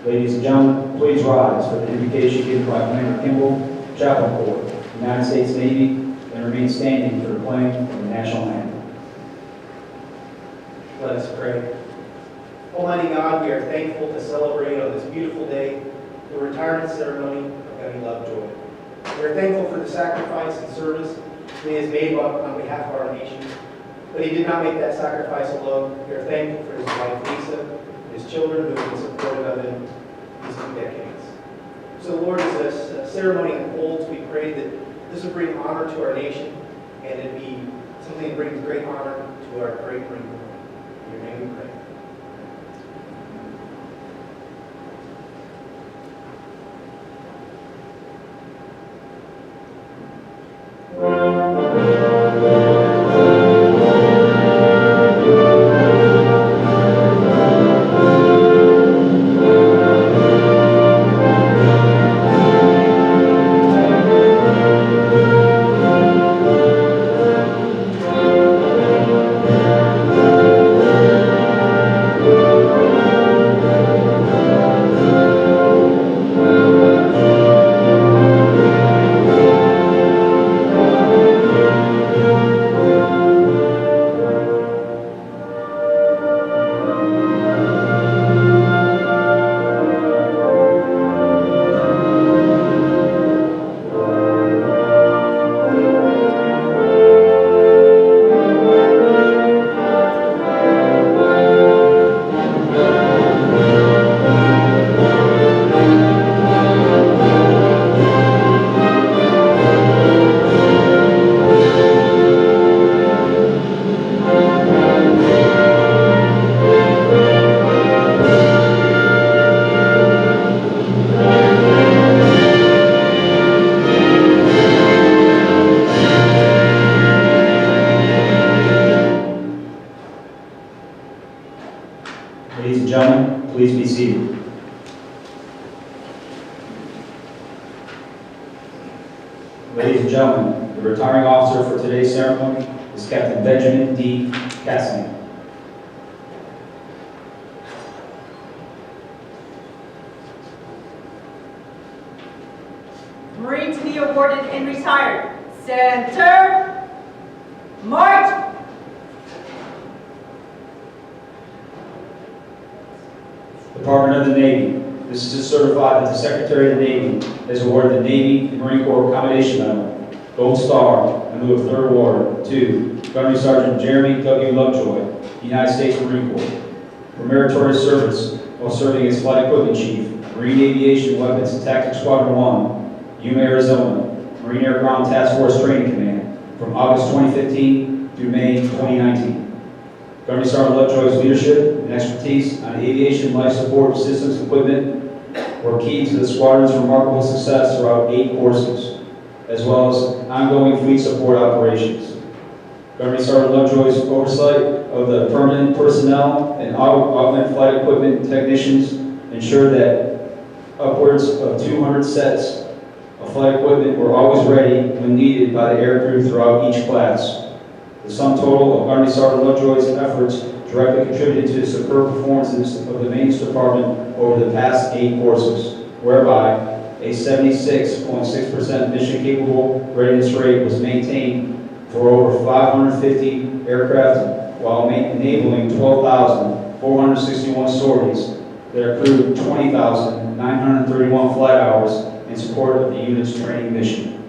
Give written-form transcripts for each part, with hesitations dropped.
Ladies and gentlemen, please rise for the invocation given by Commander Kimball, Chaplain Corps, United States Navy, and remain standing for the playing of the national anthem. Let us pray. Almighty God, we are thankful to celebrate on this beautiful day the retirement ceremony of Gunny Lovejoy. We are thankful for the sacrifice and service he has made on behalf of our nation. But he did not make that sacrifice alone. We are thankful for his wife Lisa and his children who have been supportive of him these 2 decades. So Lord, as this ceremony unfolds, we pray that this will bring honor to our nation and it be something that brings great honor to our great Marine Corps. In your name we pray. Ladies and gentlemen, please be seated. Ladies and gentlemen, the retiring officer for today's ceremony is Captain Benjamin D. Cassidy. Marine to be awarded and retired. Center. March. Department of the Navy. This is to certify that the Secretary of the Navy has awarded the Navy and Marine Corps Commendation Medal, Gold Star, in lieu of 3rd Award, to Gunnery Sergeant Jeremy W. Lovejoy, United States Marine Corps, for meritorious service while serving as Flight Equipment Chief, Marine Aviation Weapons and Tactics Squadron 1, Yuma, Arizona, Marine Air Ground Task Force Training Command, from August 2015 through May 2019. Gunnery Sergeant Lovejoy's leadership and expertise on aviation life support systems equipment were key to the squadron's remarkable success throughout 8 courses, as well as ongoing fleet support operations. Gunnery Sergeant Lovejoy's oversight of the permanent personnel and augmented flight equipment technicians ensured that upwards of 200 sets of flight equipment were always ready when needed by the aircrew throughout each class. The sum total of Gunnery Sergeant Lovejoy's efforts directly contributed to the superb performances of the Maintenance Department over the past 8 courses, whereby a 76.6% mission-capable readiness rate was maintained for over 550 aircraft while enabling 12,461 sorties that accrued 20,931 flight hours in support of the unit's training mission.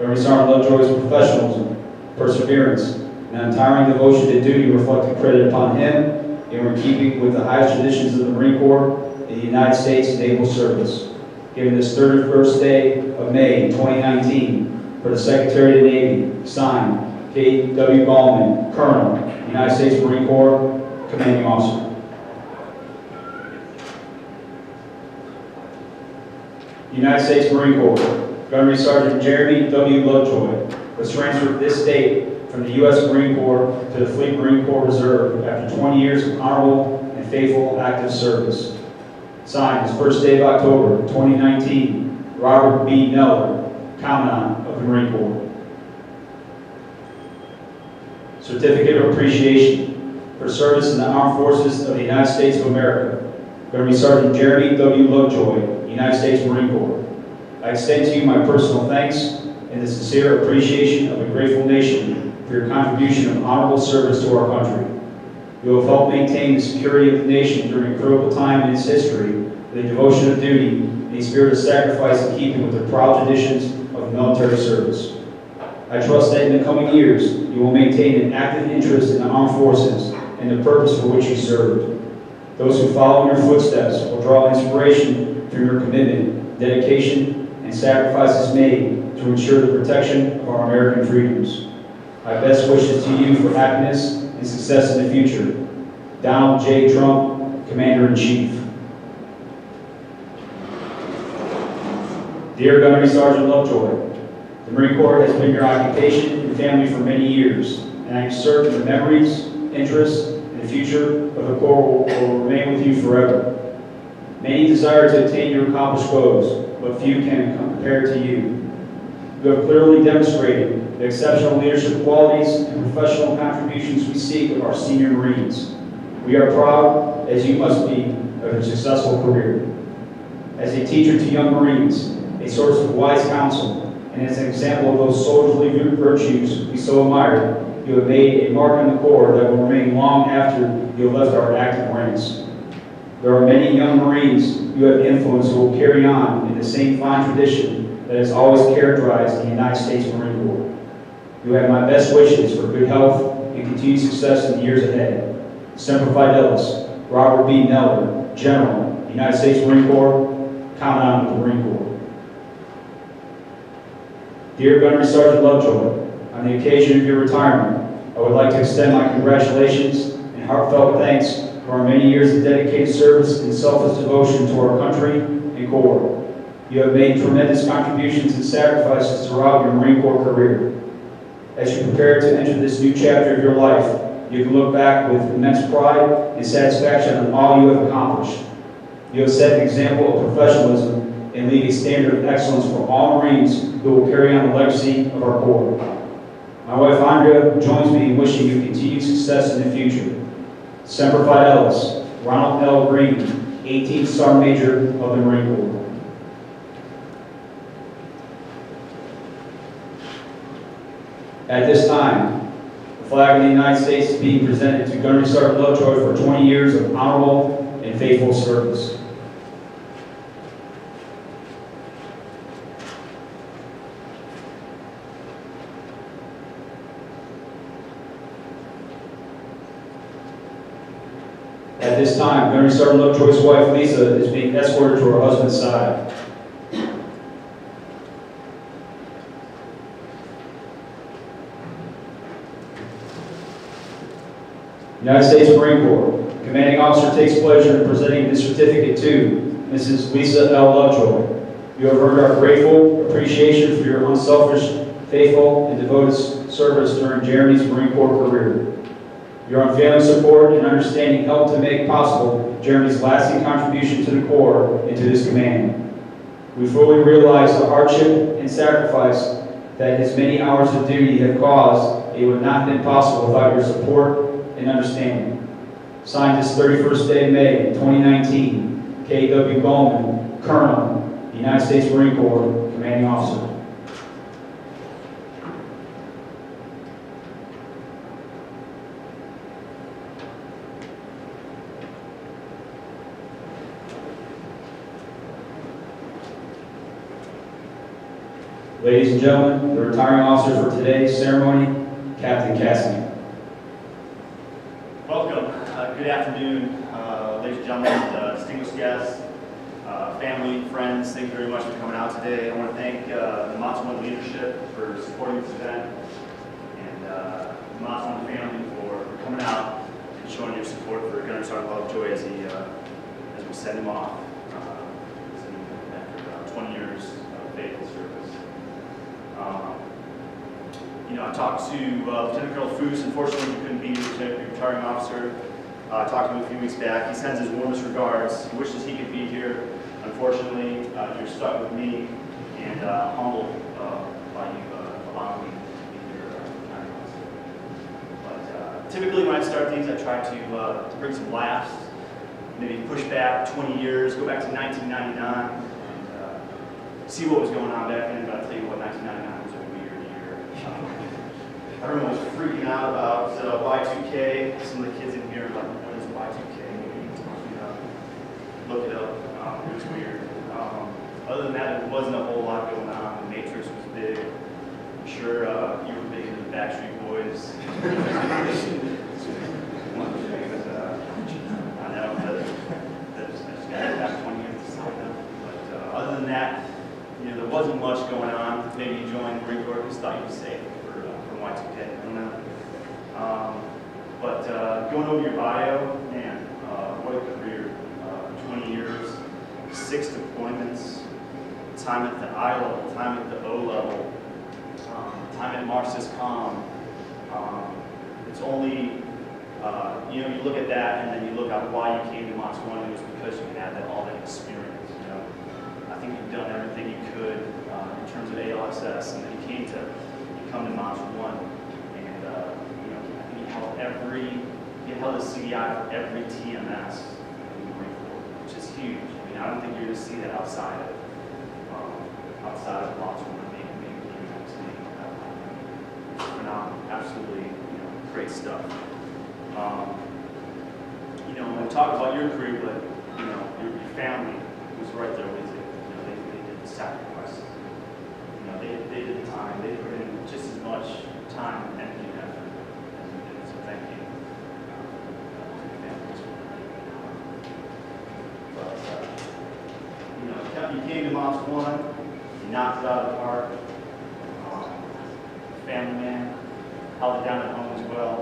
Gunnery Sergeant Lovejoy's professionalism, perseverance, and untiring devotion to duty reflected credit upon him and were in keeping with the highest traditions of the Marine Corps and the United States Naval Service. Given this 31st day of May 2019, for the Secretary of the Navy, signed, K. W. Ballman, Colonel, United States Marine Corps, Commanding Officer. United States Marine Corps, Gunnery Sergeant Jeremy W. Lovejoy was transferred this date from the U.S. Marine Corps to the Fleet Marine Corps Reserve after 20 years of honorable and faithful active service. Signed his first day of October 2019, Robert B. Neller, Commandant of the Marine Corps. Certificate of Appreciation for service in the Armed Forces of the United States of America. Gunnery Sergeant Jeremy W. Lovejoy, United States Marine Corps. I extend to you my personal thanks and the sincere appreciation of a grateful nation for your contribution of honorable service to our country. You have helped maintain the security of the nation during a critical time in its history with a devotion of duty and a spirit of sacrifice in keeping with the proud traditions of military service. I trust that in the coming years, you will maintain an active interest in the armed forces and the purpose for which you served. Those who follow in your footsteps will draw inspiration from your commitment, dedication, and sacrifices made to ensure the protection of our American freedoms. My best wishes to you for happiness and success in the future. Donald J. Trump, Commander-in-Chief. Dear Gunnery Sergeant Lovejoy, the Marine Corps has been your occupation and family for many years, and I am certain the memories, interests, and the future of the Corps will remain with you forever. Many desire to attain your accomplished goals, but few can compare to you. You have clearly demonstrated the exceptional leadership qualities and professional contributions we seek of our senior Marines. We are proud, as you must be, of your successful career. As a teacher to young Marines, a source of wise counsel, and as an example of those soldierly virtues we so admire, you have made a mark on the Corps that will remain long after you have left our active ranks. There are many young Marines you have influenced who will carry on in the same fine tradition that has always characterized the United States Marine Corps. You have my best wishes for good health and continued success in the years ahead. Semper Fidelis, Robert B. Neller, General, United States Marine Corps, Commandant of the Marine Corps. Dear Gunnery Sergeant Lovejoy, on the occasion of your retirement, I would like to extend my congratulations and heartfelt thanks for our many years of dedicated service and selfless devotion to our country and Corps. You have made tremendous contributions and sacrifices throughout your Marine Corps career. As you prepare to enter this new chapter of your life, you can look back with immense pride and satisfaction on all you have accomplished. You have set an example of professionalism and leave a standard of excellence for all Marines who will carry on the legacy of our Corps. My wife Andrea joins me in wishing you continued success in the future. Semper Fidelis, Ronald L. Green, 18th Sergeant Major of the Marine Corps. At this time, the flag of the United States is being presented to Gunnery Sergeant Lovejoy for 20 years of honorable and faithful service. At this time, Gunnery Sergeant Lovejoy's wife, Lisa, is being escorted to her husband's side. United States Marine Corps. Commanding officer takes pleasure in presenting this certificate to Mrs. Lisa L. Lovejoy. You have earned our grateful appreciation for your unselfish, faithful, and devoted service during Jeremy's Marine Corps career. Your unfailing support and understanding helped to make possible Jeremy's lasting contribution to the Corps and to this command. We fully realize the hardship and sacrifice that his many hours of duty have caused. It would not have been possible without your support and understanding. Signed this 31st day of May, 2019, K.W. Bowman, Colonel, United States Marine Corps, Commanding Officer. Ladies and gentlemen, the retiring officer for today's ceremony, Captain Cassidy. Welcome. Good afternoon, ladies and gentlemen, distinguished guests, family, friends. Thank you very much for coming out today. I want to thank the Mott's One leadership for supporting this event, and the Mott's One family for coming out and showing your support for Gunnery Sergeant Lovejoy as we send him off after 20 years of faithful service. I talked to Lieutenant Colonel Foose. Unfortunately, he couldn't be the retiring officer. I talked to him a few weeks back. He sends his warmest regards. He wishes he could be here. Unfortunately, you're stuck with me, and humbled by you allowing me to be your retiring officer. But typically, when I start these, I try to bring some laughs maybe push back 20 years, go back to 1999, and see what was going on back then. But I'll tell you what, 1999 was a weird year. Everyone was freaking out about Y2K. Some of the kids in here are like, what is Y2K? What are you talking about? Look it up. It was weird. Other than that, there wasn't a whole lot going on. The Matrix was big. I'm sure you were big into the Backstreet Boys. One of the things, I know that just got back 20 years to sign up. But other than that, there wasn't much going on. Maybe you joined the Marine Corps because you thought you'd be safe for Y2K. I don't know. But going over your bio, man, what a career. 20 years, 6 deployments, time at the I level, time at the O level, time at Marsyscom. It's only, you look at that and then you look at why you came to Moss 1, it was because you had all that experience. I think you've done everything you could in terms of ALSS, and then you come to Moss 1, and I think you held a CDI for every TMS in the Marine Corps, which is huge. I don't think you're going to see that outside of Moss 1, maybe phenomenal, absolutely, great stuff. When we talk about your career, but your family was right there with you. They did the sacrifice. They did the time. They put in just as much time and energy and effort as you did. So thank you. But you came to Moss 1. You knocked it out of the park. Family man, held it down at home as well.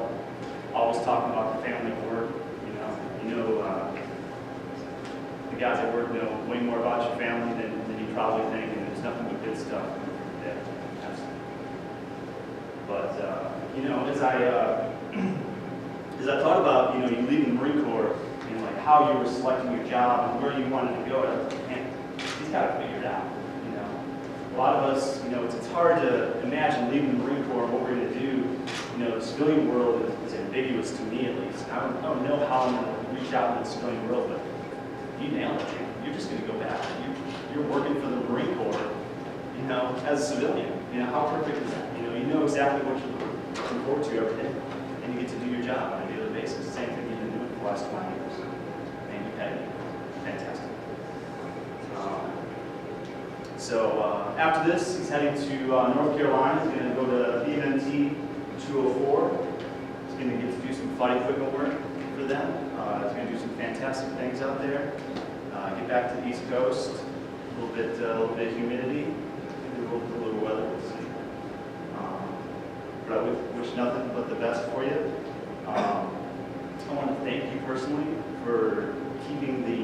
Always talking about the family at work. The guys at work know way more about your family than you probably think, and there's nothing but good stuff. Yeah, absolutely. But as I thought about you leaving the Marine Corps and like how you were selecting your job and where you wanted to go, man, he's got to figure it out. A lot of us, it's hard to imagine leaving the Marine Corps and what we're going to do. The civilian world is ambiguous to me, at least. I don't know how I'm going to reach out in the civilian world, but you nailed it. You're just going to go back. You're working for the Marine Corps, as a civilian. How perfect is that? You know exactly what you're looking forward to every day, and you get to do your job on a daily basis. Same thing you've been doing for the last 20 years. And you had it. Fantastic. So after this, he's heading to North Carolina. He's going to go to BMT 204. He's going to get to do some flight equipment work for them. He's going to do some fantastic things out there. Get back to the East Coast. A little bit of humidity, a little weather. We'll see. But I wish nothing but the best for you. I want to thank you personally for keeping the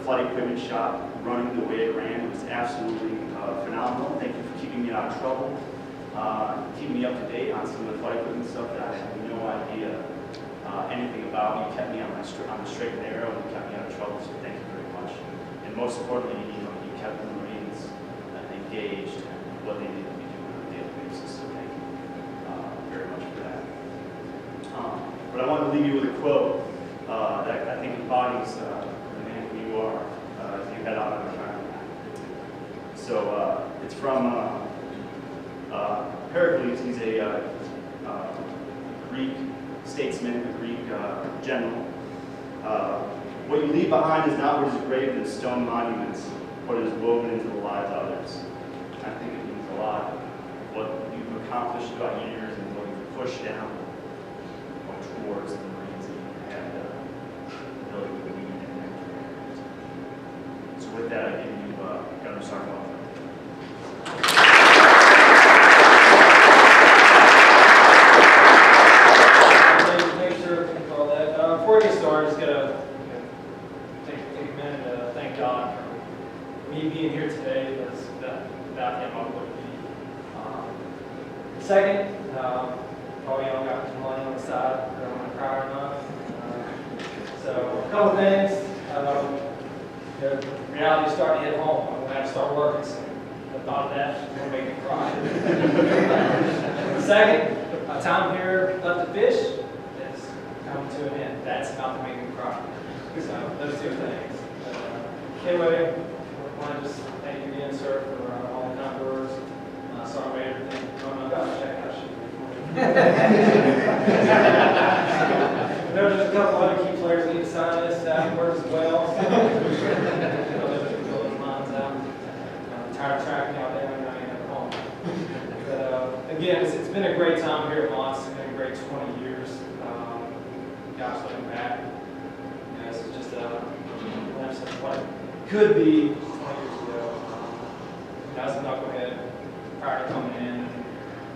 flight equipment shop running the way it ran. It was absolutely phenomenal. Thank you for keeping me out of trouble, keeping me up to date on some of the flight equipment stuff that I had no idea anything about. You kept me on the straight and narrow, and you kept me out of trouble, so thank you very much. And most importantly, you kept the Marines engaged in what they needed to be doing on a daily basis, so thank you very much for that. But I want to leave you with a quote that I think embodies the man who you are as you head out on retirement. So it's from Pericles. He's a Greek statesman, a Greek general. What you leave behind is not what is engraved in stone monuments, but is woven into the lives of others. I think it means a lot. What you've accomplished throughout years and what you've pushed down or towards the Marines that you had the ability to lead in their career. So with that, I give you Governor Sarkoff. Thanks, sir, for all that. Before we get started, just gotta take a minute to thank God for me being here today. Without him, I wouldn't be. Second, probably y'all got some money on the side. I don't want to cry or not. So a couple things. The reality is starting to hit home. I'm going to have to start working soon. The thought of that is going to make me cry. Second, my time here left to fish is coming to an end. That's about to make me cry. So those two things. Anyway, I want to just thank you again, sir, for all the kind words. Sorry about everything. Oh my gosh, check out sheet. There's a couple other key players that need to sign this afterwards as well. So, those lines out. I'm tired of tracking out there when I ain't at home. But again, it's been a great time here at Mott's. It's been a great 20 years. Gosh, looking back, you know, this is just a glimpse of what it could be 20 years ago. I was a knucklehead prior to coming in. I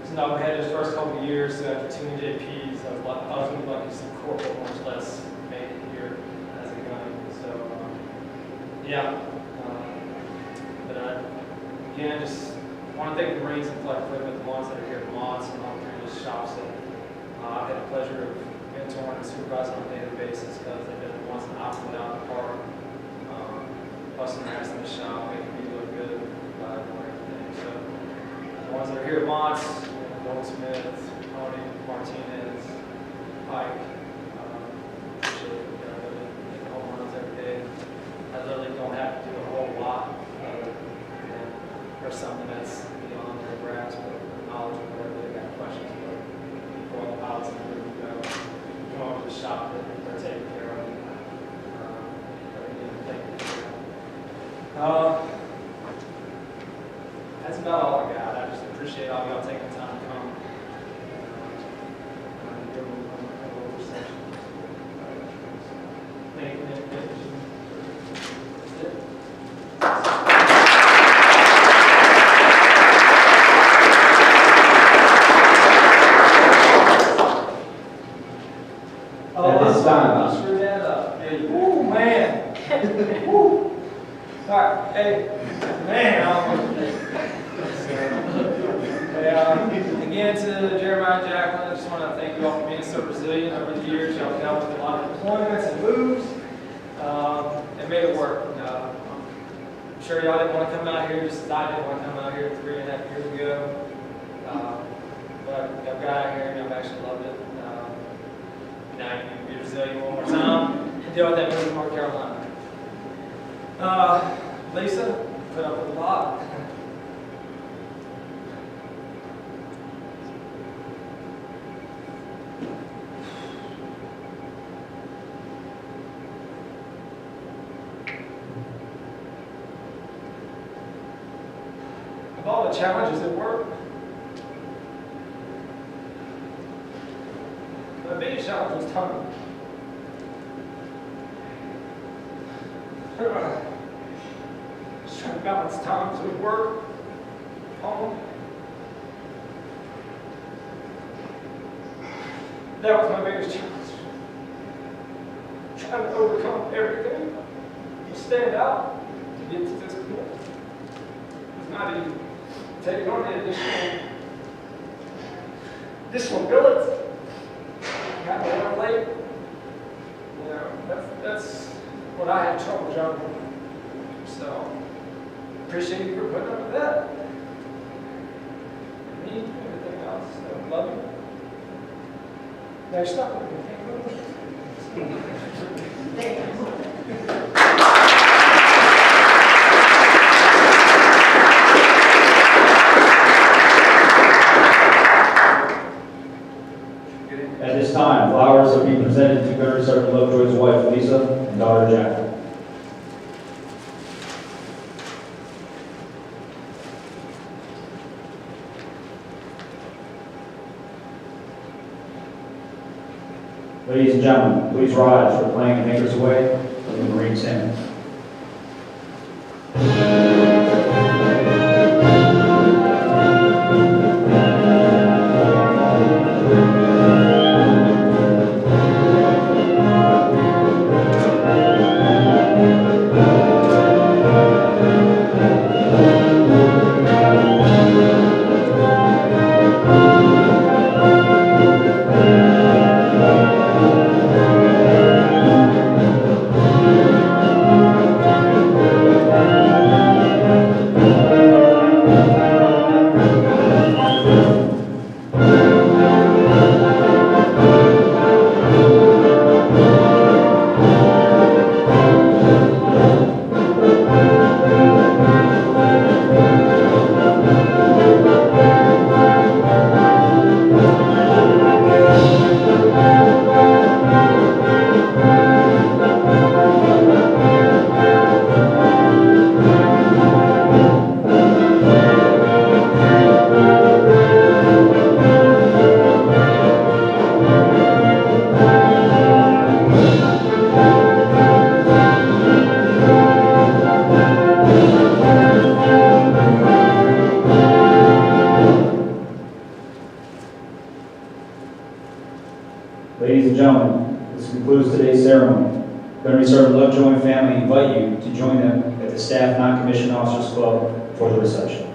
was a knucklehead his first couple of years, so after 2 JPs, I was going to be lucky to see corporal, much less make it here as a gun. So, yeah. But again, just want to thank the Marines and Flight Equipment, the ones that are here at Mott's and all three of the shops that I've had the pleasure of mentoring and supervising on a daily basis because they've been the ones that opted out of the park, busting their ass in the shop, making me look good, and everything. So, the ones that are here at Mott's, Goldsmith, Tony, Martinez, Pike, appreciate it. Home runs every day. I literally don't have to do a whole lot other than or something that's beyond their grasp or knowledge or whatever they got questions for. For all the pilots and where we go. Go over to the shop that they're taking care of. Again, thank you. That's about all I got. I just appreciate all y'all taking the time to come. Thank you. At this time. Screw that up. Hey, ooh, man. Woo. All right, hey, man. Again, to Jeremiah and Jacqueline, I just want to thank you all for being so resilient over the years. Y'all dealt with a lot of deployments and moves and made it work. I'm sure y'all didn't want to come out here just as I didn't want to come out here 3.5 years ago. But y'all got out here and y'all actually loved it. Now you can be resilient one more time and deal with that move in North Carolina. Lisa, put up with a lot. Of all the challenges at work, the biggest challenge was time. Just trying to balance time between work, home. That was my biggest challenge. Trying to overcome everything, to stand out, to get to this point. It's not easy. Taking on the additional billets. Got me out late. You know, that's what I had trouble juggling. So, appreciate you for putting up with that. Me, everything else. So, love you. Next up, we can take At this time, flowers will be presented to Gunnery Sergeant Lovejoy's wife, Lisa, and daughter, Jack. Ladies and gentlemen, please rise for playing Anchors Away from the Marines Hymn. family invite you to join them at the Staff Non-Commissioned Officers Club for the reception.